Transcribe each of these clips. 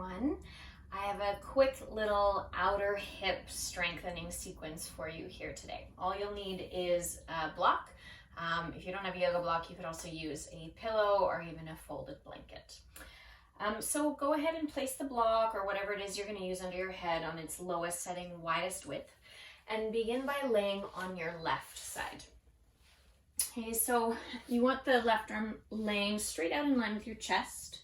everyone. I have a quick little outer hip strengthening sequence for you here today. All you'll need is a block. If you don't have a yoga block, you could also use a pillow or even a folded blanket. So go ahead and place the block or whatever it is you're going to use under your head on its lowest setting, widest width, and begin by laying on your left side. Okay, so you want the left arm laying straight out in line with your chest,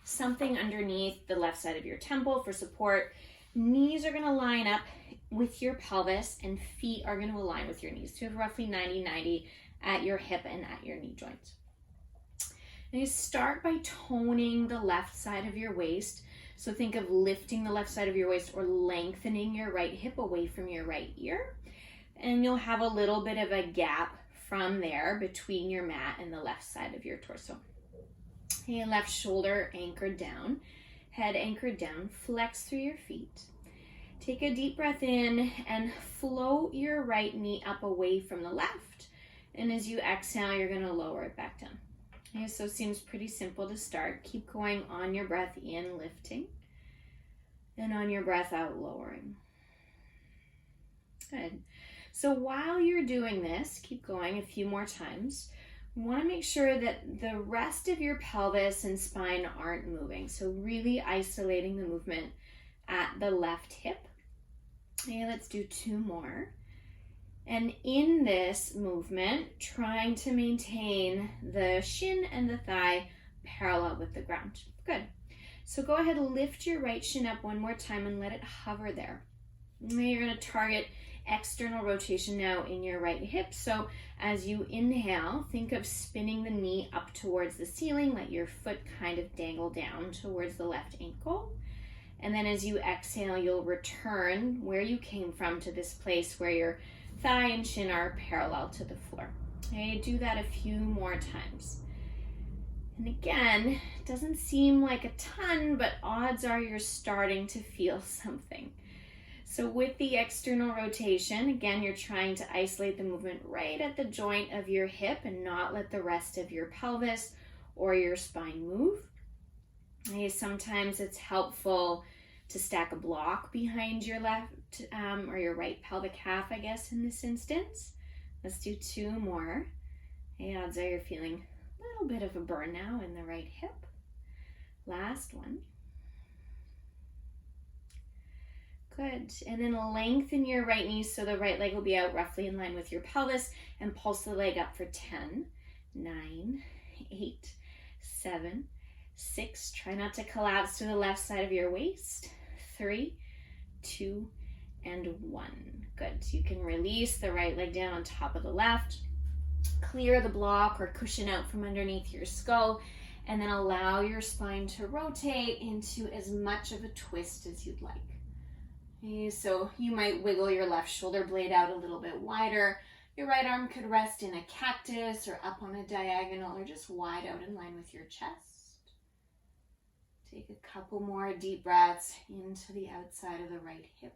something underneath the left side of your temple for support. Knees are going to line up with your pelvis and feet are going to align with your knees. So you have roughly 90-90 at your hip and at your knee joints. And you start by toning the left side of your waist. So think of lifting the left side of your waist or lengthening your right hip away from your right ear. And you'll have a little bit of a gap from there between your mat and the left side of your torso. Okay, left shoulder anchored down, head anchored down, flex through your feet. Take a deep breath in and float your right knee up away from the left. And as you exhale, you're going to lower it back down. Okay, so it seems pretty simple to start. Keep going on your breath in, lifting, and on your breath out, lowering. Good. So while you're doing this, keep going a few more times. You want to make sure that the rest of your pelvis and spine aren't moving. So really isolating the movement at the left hip. Okay, let's do 2 more. And in this movement, trying to maintain the shin and the thigh parallel with the ground. Good. So go ahead and lift your right shin up one more time and let it hover there. And then you're going to target external rotation now in your right hip. So as you inhale, think of spinning the knee up towards the ceiling. Let your foot kind of dangle down towards the left ankle. And then as you exhale, you'll return where you came from to this place where your thigh and shin are parallel to the floor. Okay, do that a few more times. And again, it doesn't seem like a ton, but odds are you're starting to feel something. So with the external rotation, again, you're trying to isolate the movement right at the joint of your hip and not let the rest of your pelvis or your spine move. Okay, sometimes it's helpful to stack a block behind your left or your right pelvic half, I guess, in this instance. Let's do 2 more. Okay, odds are you're feeling a little bit of a burn now in the right hip. Last one. Good. And then lengthen your right knee so the right leg will be out roughly in line with your pelvis and pulse the leg up for 10, 9, 8, 7, 6. Try not to collapse to the left side of your waist. 3, 2, and 1. Good. So you can release the right leg down on top of the left. Clear the block or cushion out from underneath your skull. And then allow your spine to rotate into as much of a twist as you'd like. Okay, so you might wiggle your left shoulder blade out a little bit wider. Your right arm could rest in a cactus or up on a diagonal or just wide out in line with your chest. Take a couple more deep breaths into the outside of the right hip.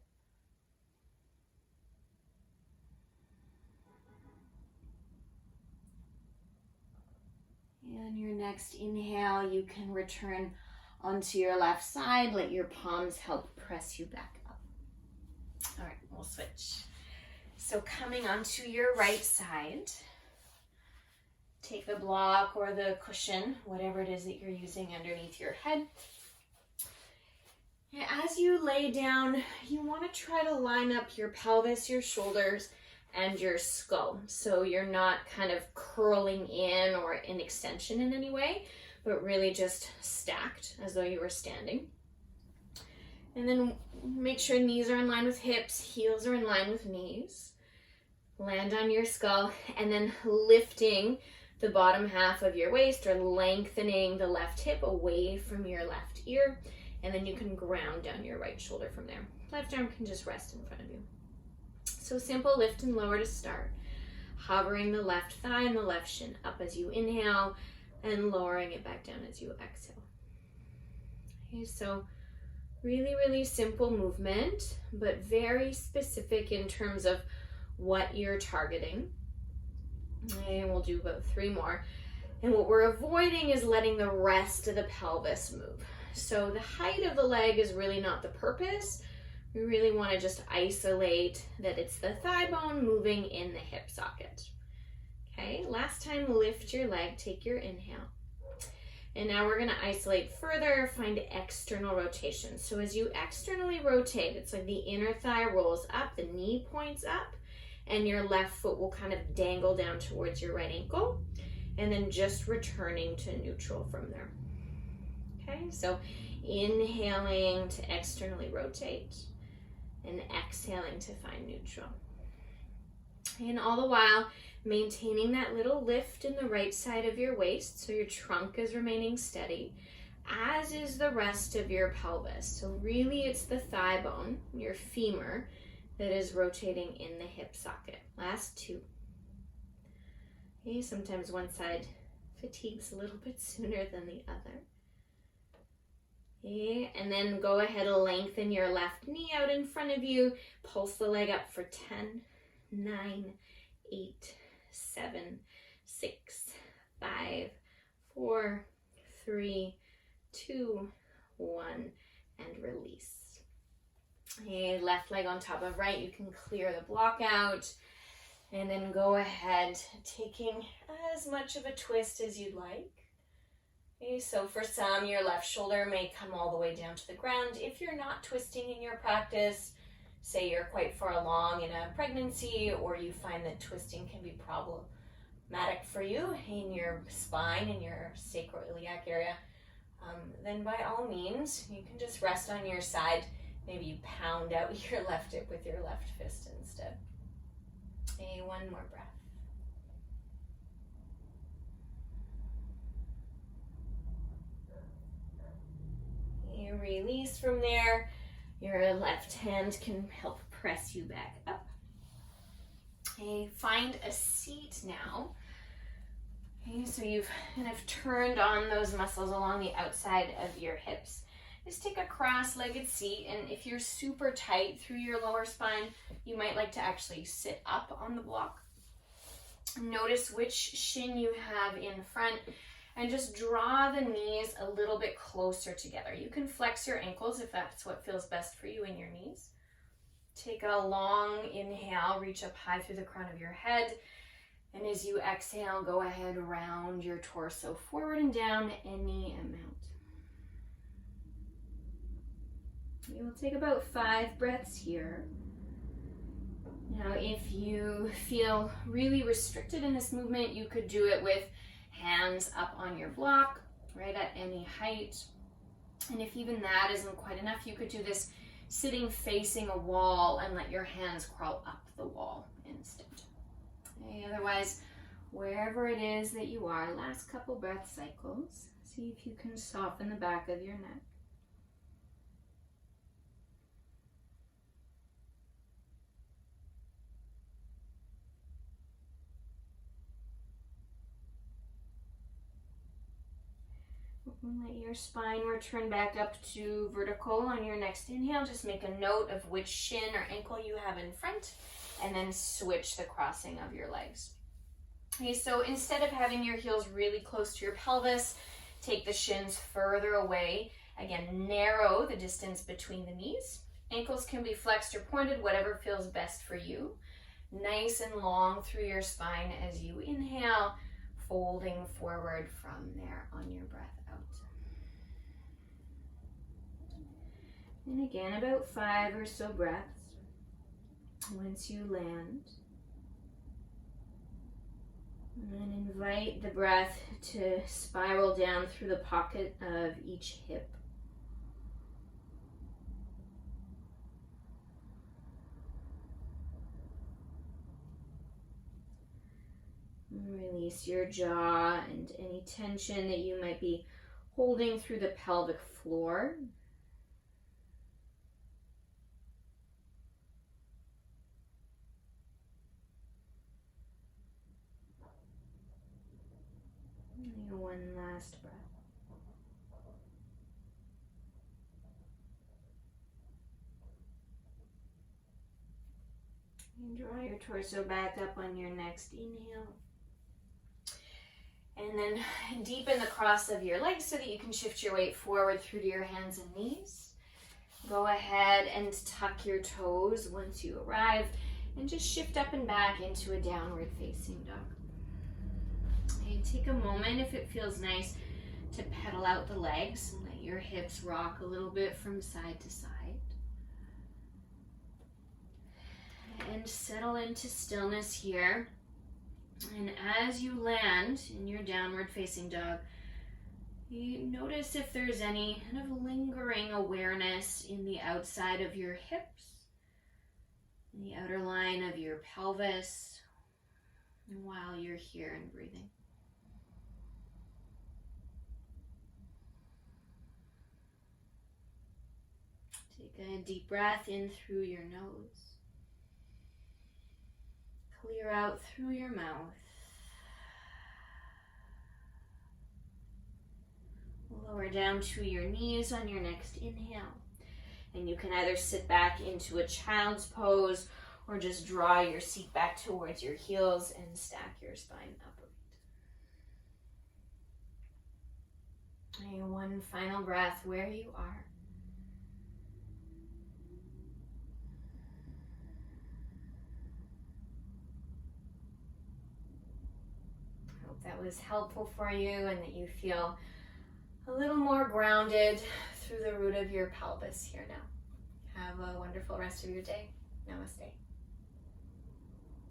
And your next inhale, you can return onto your left side. Let your palms help press you back up. All right, we'll switch. So coming onto your right side, take the block or the cushion, whatever it is that you're using underneath your head. And as you lay down, you want to try to line up your pelvis, your shoulders, and your skull. So you're not kind of curling in or in extension in any way, but really just stacked as though you were standing. And then make sure knees are in line with hips, heels are in line with knees. Land on your skull and then lifting the bottom half of your waist or lengthening the left hip away from your left ear. And then you can ground down your right shoulder from there. Left arm can just rest in front of you. So simple lift and lower to start. Hovering the left thigh and the left shin up as you inhale and lowering it back down as you exhale. Okay, so really, really simple movement, but very specific in terms of what you're targeting. And we'll do about 3 more. And what we're avoiding is letting the rest of the pelvis move. So the height of the leg is really not the purpose. We really want to just isolate that it's the thigh bone moving in the hip socket. Okay, last time, lift your leg, take your inhale. And now we're going to isolate further, find external rotation. So as you externally rotate, it's like the inner thigh rolls up, the knee points up, and your left foot will kind of dangle down towards your right ankle, and then just returning to neutral from there. Okay, so inhaling to externally rotate and exhaling to find neutral. And all the while, maintaining that little lift in the right side of your waist so your trunk is remaining steady, as is the rest of your pelvis. So really it's the thigh bone, your femur, that is rotating in the hip socket. Last two. Okay, sometimes one side fatigues a little bit sooner than the other. Okay, and then go ahead and lengthen your left knee out in front of you. Pulse the leg up for 10, 9, 8, 7, 6, 5, 4, 3, 2, 1, and release. Okay, left leg on top of right. You can clear the block out. And then go ahead, taking as much of a twist as you'd like. Okay, so for some, your left shoulder may come all the way down to the ground. If you're not twisting in your practice, say you're quite far along in a pregnancy, or you find that twisting can be problematic for you in your spine, in your sacroiliac area, then by all means, you can just rest on your side. Maybe you pound out your left hip with your left fist instead. Okay, one more breath. Okay, release from there. Your left hand can help press you back up. Okay, find a seat now. Okay, so you've kind of turned on those muscles along the outside of your hips. Just take a cross-legged seat, and if you're super tight through your lower spine, you might like to actually sit up on the block. Notice which shin you have in front, and just draw the knees a little bit closer together. You can flex your ankles if that's what feels best for you in your knees. Take a long inhale, reach up high through the crown of your head, and as you exhale, go ahead, round your torso forward and down any amount. You will take about 5 breaths here. Now, if you feel really restricted in this movement, you could do it with hands up on your block, right at any height. And if even that isn't quite enough, you could do this sitting facing a wall and let your hands crawl up the wall instead. Okay, otherwise, wherever it is that you are, last couple breath cycles, see if you can soften the back of your neck. Let your spine return back up to vertical on your next inhale. Just make a note of which shin or ankle you have in front, and then switch the crossing of your legs. Okay, so instead of having your heels really close to your pelvis, take the shins further away. Again, narrow the distance between the knees. Ankles can be flexed or pointed, whatever feels best for you. Nice and long through your spine as you inhale, folding forward from there on your breath out. And again, about 5 or so breaths. Once you land, and invite the breath to spiral down through the pocket of each hip. Release your jaw and any tension that you might be holding through the pelvic floor. And one last breath. And draw your torso back up on your next inhale. And then deepen the cross of your legs so that you can shift your weight forward through to your hands and knees. Go ahead and tuck your toes once you arrive and just shift up and back into a downward facing dog. And take a moment, if it feels nice, to pedal out the legs and let your hips rock a little bit from side to side. And settle into stillness here. And as you land in your downward facing dog, you notice if there's any kind of lingering awareness in the outside of your hips, in the outer line of your pelvis, while you're here and breathing. Take a deep breath in through your nose. Clear out through your mouth. Lower down to your knees on your next inhale. And you can either sit back into a child's pose or just draw your seat back towards your heels and stack your spine upright. And one final breath where you are. That was helpful for you and that you feel a little more grounded through the root of your pelvis here now. Have a wonderful rest of your day. Namaste.